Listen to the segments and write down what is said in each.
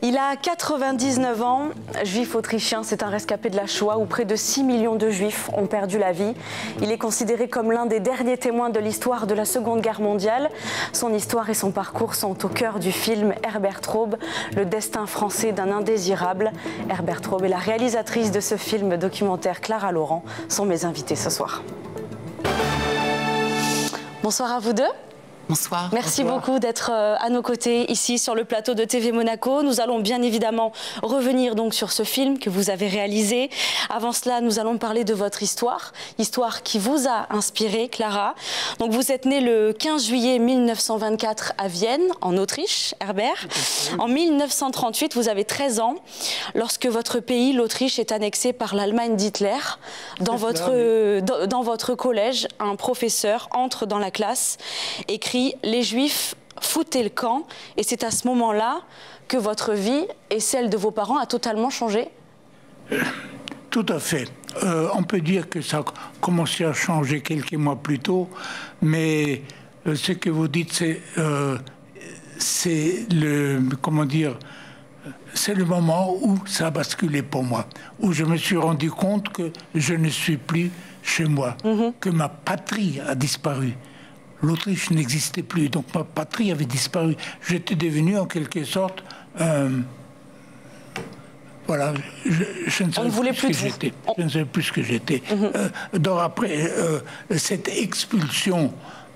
Il a 99 ans, juif autrichien, c'est un rescapé de la Shoah où près de 6 millions de juifs ont perdu la vie. Il est considéré comme l'un des derniers témoins de l'histoire de la Seconde Guerre mondiale. Son histoire et son parcours sont au cœur du film Herbert Traub, le destin français d'un indésirable. Herbert Traub et la réalisatrice de ce film documentaire, Clara Laurent, sont mes invités ce soir. Bonsoir à vous deux. Bonsoir. Merci Bonsoir. beaucoup d'être à nos côtés ici sur le plateau de TV Monaco. Nous allons bien évidemment revenir donc sur ce film que vous avez réalisé. Avant cela, nous allons parler de votre histoire qui vous a inspiré, Clara. Donc vous êtes née le 15 juillet 1924 à Vienne, en Autriche, Herbert. En 1938, vous avez 13 ans lorsque votre pays, l'Autriche, est annexé par l'Allemagne d'Hitler. Dans votre collège, un professeur entre dans la classe et crie « Les Juifs, foutez le camp ». Et c'est à ce moment-là que votre vie et celle de vos parents a totalement changé. Tout à fait. On peut dire que ça a commencé à changer quelques mois plus tôt, mais ce que vous dites, c'est le moment où ça a basculé pour moi, où je me suis rendu compte que je ne suis plus chez moi, que ma patrie a disparu. L'Autriche n'existait plus, donc ma patrie avait disparu. J'étais devenu en quelque sorte... voilà, je ne savais plus ce que j'étais. Je ne savais plus ce que j'étais. Donc après, cette expulsion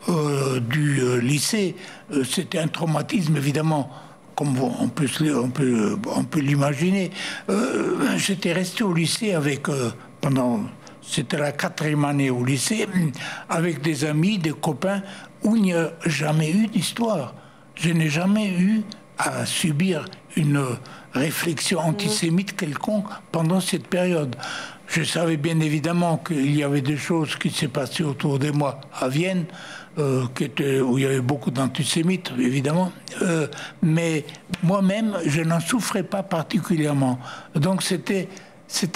du lycée, c'était un traumatisme, évidemment, comme on peut l'imaginer. J'étais resté au lycée avec, pendant... C'était la 4e année au lycée, avec des amis, des copains, où il n'y a jamais eu d'histoire. Je n'ai jamais eu à subir une réflexion antisémite quelconque pendant cette période. Je savais bien évidemment qu'il y avait des choses qui s'est passées autour de moi à Vienne, où il y avait beaucoup d'antisémites, évidemment, mais moi-même, je n'en souffrais pas particulièrement. Donc c'était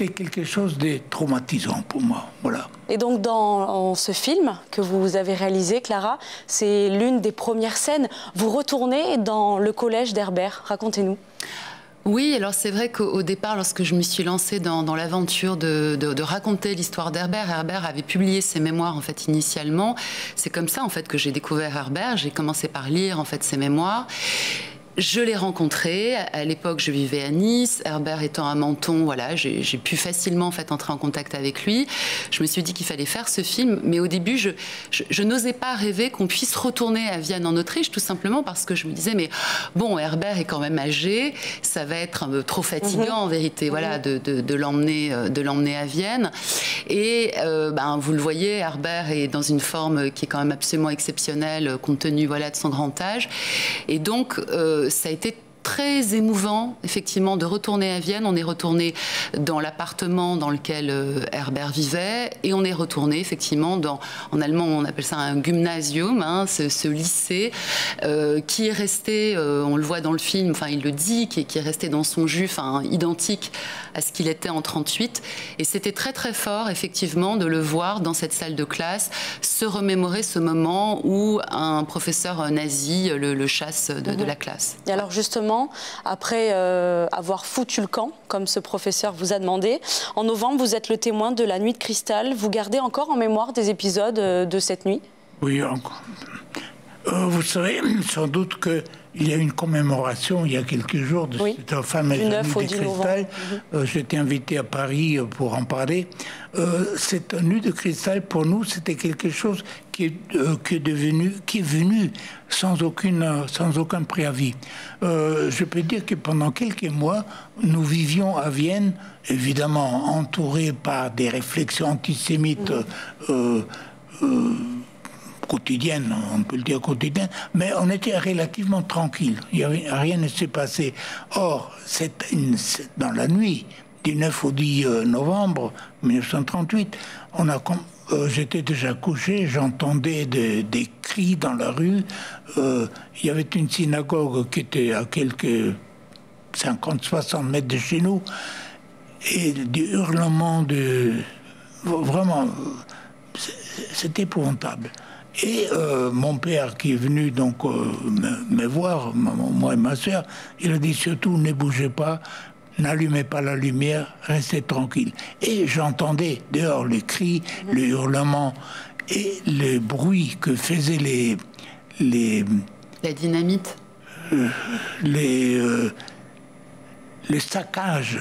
quelque chose de traumatisant pour moi, voilà. Et donc dans ce film que vous avez réalisé, Clara, c'est l'une des premières scènes. Vous retournez dans le collège d'Herbert, racontez-nous. Oui, alors c'est vrai qu'au départ, lorsque je me suis lancée dans l'aventure de raconter l'histoire d'Herbert, Herbert avait publié ses mémoires en fait initialement. C'est comme ça en fait que j'ai découvert Herbert. J'ai commencé par lire en fait ses mémoires. Je l'ai rencontré, à l'époque je vivais à Nice, Herbert étant à Menton, voilà, j'ai pu facilement en fait entrer en contact avec lui. Je me suis dit qu'il fallait faire ce film, mais au début je n'osais pas rêver qu'on puisse retourner à Vienne en Autriche, tout simplement parce que je me disais mais bon, Herbert est quand même âgé, ça va être un peu trop fatigant en vérité, voilà, de l'emmener à Vienne. Et vous le voyez, Herbert est dans une forme qui est quand même absolument exceptionnelle compte tenu voilà de son grand âge, et donc ça a été très émouvant, effectivement, de retourner à Vienne. On est retourné dans l'appartement dans lequel Herbert vivait et on est retourné, effectivement, en allemand, on appelle ça un Gymnasium, hein, ce lycée qui est resté, on le voit dans le film, enfin, il le dit, qui est resté dans son jus, enfin, identique à ce qu'il était en 1938. Et c'était très, très fort, effectivement, de le voir dans cette salle de classe, se remémorer ce moment où un professeur nazi le chasse de la classe. Et alors, justement, après avoir foutu le camp, comme ce professeur vous a demandé, en novembre, vous êtes le témoin de la nuit de cristal. Vous gardez encore en mémoire des épisodes de cette nuit? Oui, encore. Vous savez, sans doute qu'il y a une commémoration il y a quelques jours de cette fameuse nuit de cristal. J'étais invité à Paris pour en parler. Cette nuit de cristal, pour nous, c'était quelque chose qui est venu sans aucun préavis. Je peux dire que pendant quelques mois, nous vivions à Vienne, évidemment entourés par des réflexions antisémites quotidienne, on peut le dire quotidienne, mais on était relativement tranquille. Rien ne s'est passé. Or, dans la nuit du 9 au 10 novembre 1938, j'étais déjà couché, j'entendais des cris dans la rue. Il y avait une synagogue qui était à quelques 50-60 mètres de chez nous, et des hurlements vraiment, c'était épouvantable. Et mon père qui est venu donc me voir, moi et ma soeur, il a dit surtout ne bougez pas, n'allumez pas la lumière, restez tranquille. Et j'entendais dehors les cris, le hurlement et le bruit que faisaient la dynamite, les saccages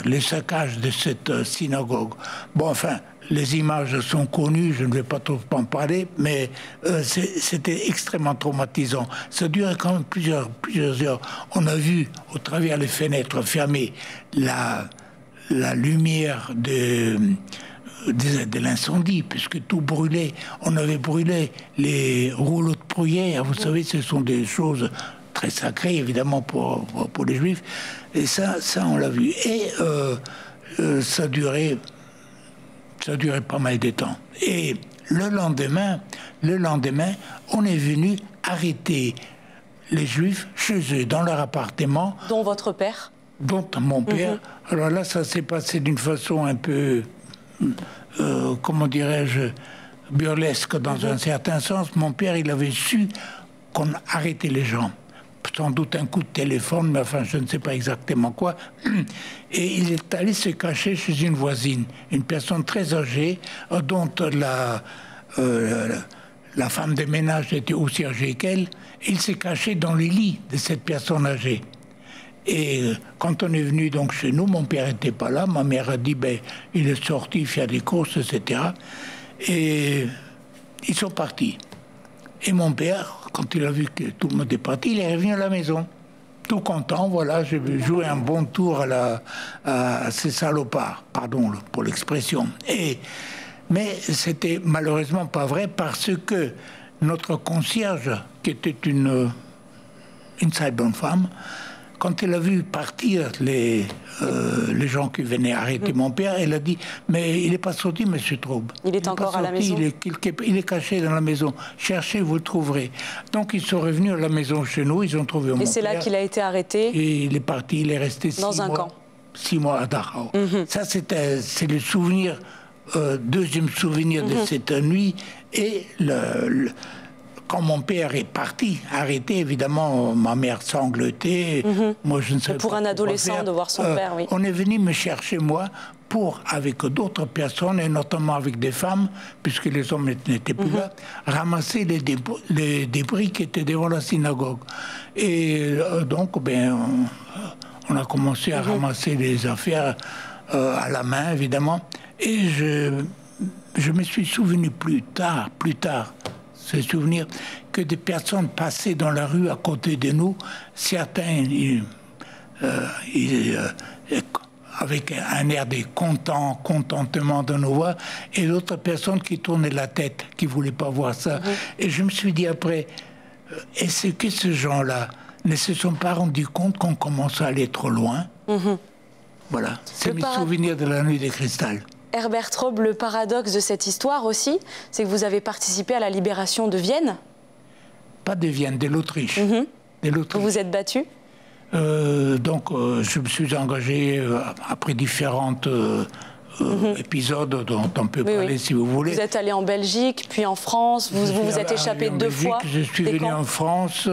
de cette synagogue. Bon, enfin, les images sont connues, je ne vais pas trop en parler, mais c'était extrêmement traumatisant. Ça durait quand même plusieurs heures. On a vu, au travers les fenêtres fermées, la lumière de l'incendie, puisque tout brûlait. On avait brûlé les rouleaux de bruyère. Vous savez, ce sont des choses très sacrées, évidemment, pour les Juifs. Et ça on l'a vu. Et ça durait pas mal de temps. Et le lendemain, on est venu arrêter les Juifs chez eux, dans leur appartement. Dont votre père? Dont mon père. Alors là, ça s'est passé d'une façon un peu, comment dirais-je, burlesque dans un certain sens. Mon père, il avait su qu'on arrêtait les gens. Sans doute un coup de téléphone, mais enfin, je ne sais pas exactement quoi. Et il est allé se cacher chez une voisine, une personne très âgée, dont la femme de ménage était aussi âgée qu'elle. Il s'est caché dans les lits de cette personne âgée. Et quand on est venu donc chez nous, mon père n'était pas là. Ma mère a dit, il est sorti faire des courses, etc. Et ils sont partis. Et mon père, quand il a vu que tout le monde est parti, il est revenu à la maison. Tout content, voilà, j'ai joué un bon tour à ces salopards, pardon pour l'expression. Mais c'était malheureusement pas vrai parce que notre concierge, qui était une très bonne femme, quand elle a vu partir les gens qui venaient arrêter mon père, elle a dit « Mais il n'est pas sorti, monsieur Traub. Il est encore à la maison. Il est caché dans la maison. Cherchez, vous le trouverez. » Donc ils sont revenus à la maison chez nous, ils ont trouvé mon père. Et c'est là qu'il a été arrêté. Et il est parti, il est resté 6 mois. Dans un camp. 6 mois à Dachau. Ça, c'est le souvenir, deuxième souvenir de cette nuit. Et quand mon père est parti, arrêté, évidemment, ma mère sanglotait. Moi, je ne savais pour pas un adolescent de voir son père, oui. On est venu me chercher, moi, pour, avec d'autres personnes, et notamment avec des femmes, puisque les hommes n'étaient plus là, ramasser les débris qui étaient devant la synagogue. Et donc, on a commencé à ramasser les affaires à la main, évidemment. Et je me suis souvenu plus tard, ce souvenir, que des personnes passaient dans la rue à côté de nous, certains avec un air de contentement de nous voir, et d'autres personnes qui tournaient la tête, qui ne voulaient pas voir ça. Et je me suis dit après, est-ce que ces gens-là ne se sont pas rendus compte qu'on commençait à aller trop loin? Voilà, c'est mes souvenirs de la nuit des cristal. Herbert Traub, le paradoxe de cette histoire aussi, c'est que vous avez participé à la libération de Vienne. Pas de Vienne, de l'Autriche. Vous vous êtes battu? Donc, je me suis engagé après différentes épisodes dont on peut parler si vous voulez. Vous êtes allé en Belgique, puis en France, vous vous êtes échappé 2 fois. Je suis venu en France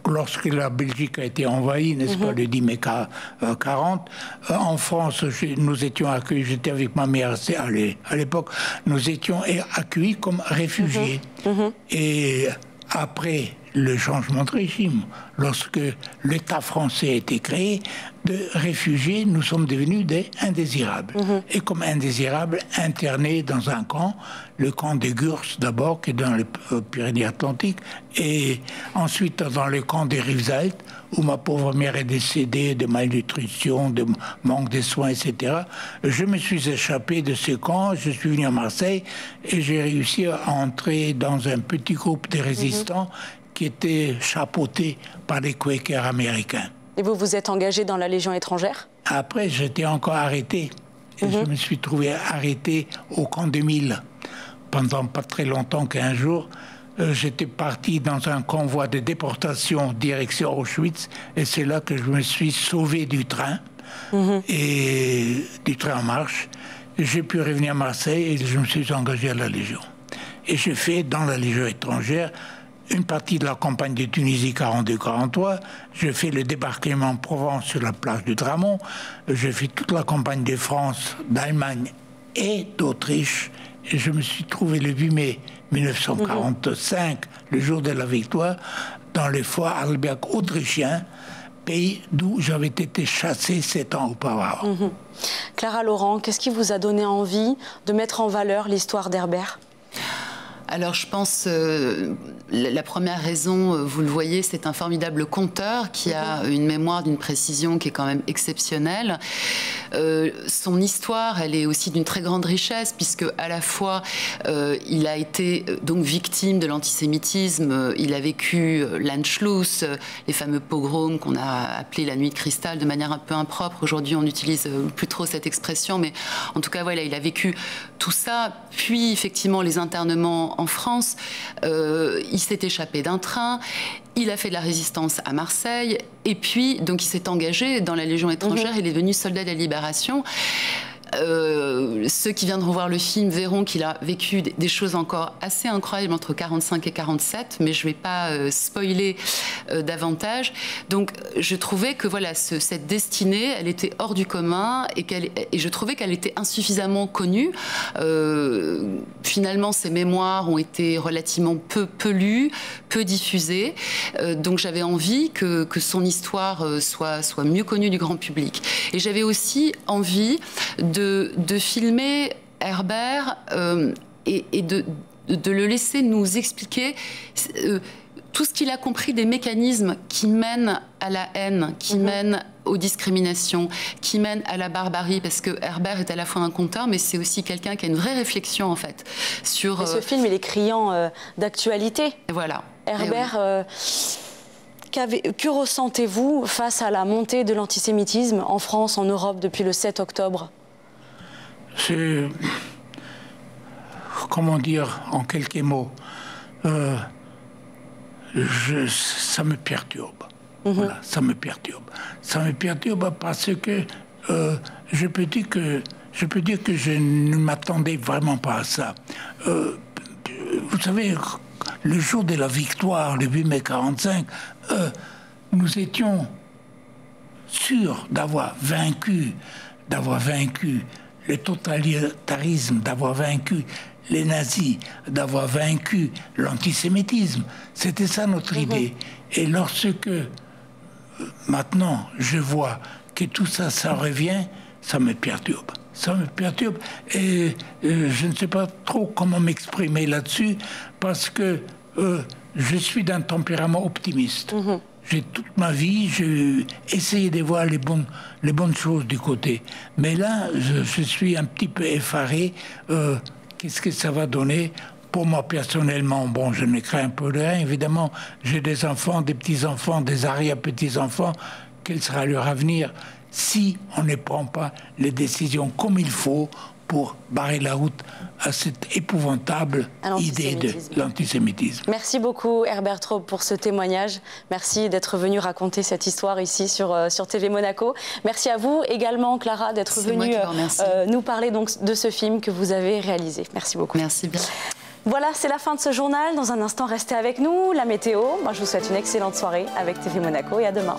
lorsque la Belgique a été envahie, n'est-ce pas, le 10 mai 40. En France, nous étions accueillis, j'étais avec ma mère à l'époque, nous étions accueillis comme réfugiés. Et après le changement de régime, lorsque l'État français a été créé, de réfugiés, nous sommes devenus des indésirables. Et comme indésirables, internés dans un camp, le camp des Gurs d'abord, qui est dans les Pyrénées-Atlantiques, et ensuite dans le camp des Rivesaltes, où ma pauvre mère est décédée de malnutrition, de manque de soins, etc. Je me suis échappé de ce camp, je suis venu à Marseille, et j'ai réussi à entrer dans un petit groupe de résistants qui était chapeauté par les Quakers américains. Et vous vous êtes engagé dans la Légion étrangère? Après, j'étais encore arrêté. Et je me suis trouvé arrêté au camp de Mille. Pendant pas très longtemps, 15 jours, j'étais parti dans un convoi de déportation direction Auschwitz. Et c'est là que je me suis sauvé du train, et du train en marche. J'ai pu revenir à Marseille et je me suis engagé à la Légion. et j'ai fait dans la Légion étrangère une partie de la campagne de Tunisie 42-43. J'ai fait le débarquement en Provence sur la plage de Dramont. J'ai fait toute la campagne de France, d'Allemagne et d'Autriche. Et je me suis trouvé le 8 mai 1945, le jour de la victoire, dans le fort Arlberg autrichien, pays d'où j'avais été chassé 7 ans auparavant. Clara Laurent, qu'est-ce qui vous a donné envie de mettre en valeur l'histoire d'Herbert ? Alors je pense, la première raison, vous le voyez, c'est un formidable conteur qui a une mémoire d'une précision qui est quand même exceptionnelle. Son histoire, elle est aussi d'une très grande richesse, puisque à la fois il a été donc victime de l'antisémitisme, il a vécu l'Anschluss, les fameux pogroms qu'on a appelés la nuit de cristal de manière un peu impropre. Aujourd'hui on n'utilise plus trop cette expression, mais en tout cas voilà, il a vécu tout ça, puis effectivement les internements en France, il s'est échappé d'un train, il a fait de la résistance à Marseille, et puis donc il s'est engagé dans la Légion étrangère, il est devenu soldat de la Libération. Ceux qui viendront voir le film verront qu'il a vécu des choses encore assez incroyables entre 45 et 47, mais je ne vais pas spoiler davantage. Donc je trouvais que voilà, cette destinée, elle était hors du commun et je trouvais qu'elle était insuffisamment connue. Finalement, ses mémoires ont été relativement peu lues, peu diffusées. Donc j'avais envie que son histoire soit mieux connue du grand public. Et j'avais aussi envie de filmer Herbert et de le laisser nous expliquer tout ce qu'il a compris des mécanismes qui mènent à la haine, qui mènent aux discriminations, qui mènent à la barbarie, parce que Herbert est à la fois un conteur, mais c'est aussi quelqu'un qui a une vraie réflexion, en fait, sur... Et ce film, il est criant d'actualité. Voilà. Herbert... Que ressentez-vous face à la montée de l'antisémitisme en France, en Europe, depuis le 7 octobre ? C'est, comment dire en quelques mots, ça me perturbe. Voilà, ça me perturbe. Ça me perturbe parce que je peux dire que je ne m'attendais vraiment pas à ça. Vous savez, le jour de la victoire, le 8 mai 45, nous étions sûrs d'avoir vaincu le totalitarisme, d'avoir vaincu les nazis, d'avoir vaincu l'antisémitisme. C'était ça notre idée. Et lorsque maintenant je vois que tout ça, ça revient, ça me perturbe. Ça me perturbe et je ne sais pas trop comment m'exprimer là-dessus parce que je suis d'un tempérament optimiste. J'ai toute ma vie, j'ai essayé de voir les bonnes choses du côté. Mais là, je suis un petit peu effaré. Qu'est-ce que ça va donner? Pour moi, personnellement, bon, je ne crains un peu de rien. Évidemment, j'ai des enfants, des petits-enfants, des arrière-petits-enfants. Quel sera leur avenir si on ne prend pas les décisions comme il faut pour barrer la route à cette épouvantable idée de l'antisémitisme. Merci beaucoup Herbert Traub pour ce témoignage. Merci d'être venu raconter cette histoire ici sur TV Monaco. Merci à vous également Clara d'être venue nous parler donc de ce film que vous avez réalisé. Merci beaucoup. Merci bien. Voilà, c'est la fin de ce journal. Dans un instant, restez avec nous. La météo. Moi, je vous souhaite une excellente soirée avec TV Monaco et à demain.